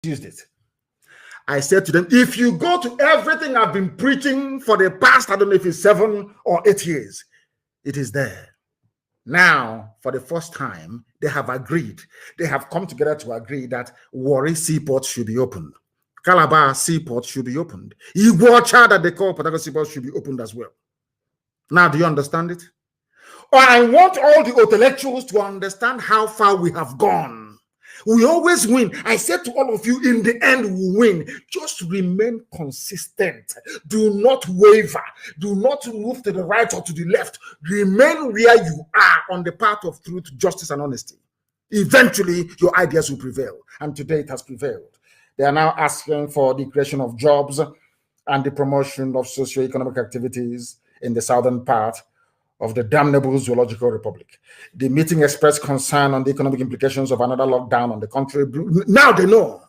used it. I said to them, if you go to everything I've been preaching for the past, I don't know if it's 7 or 8 years, it is there. Now, for the first time, they have agreed. They have come together to agree that Warri Seaport should be opened. Calabar Seaport should be opened. Iguacha, that they call Port Harcourt Seaport, should be opened as well. Now, do you understand it? I want all the intellectuals to understand how far we have gone. We always win. I said to all of you, in the end, we win. Just remain consistent. Do not waver. Do not move to the right or to the left. Remain where you are on the path of truth, justice, and honesty. Eventually, your ideas will prevail. And today it has prevailed. They are now asking for the creation of jobs and the promotion of socio-economic activities in the southern part of the damnable zoological republic. The meeting expressed concern on the economic implications of another lockdown on the country. Now they know.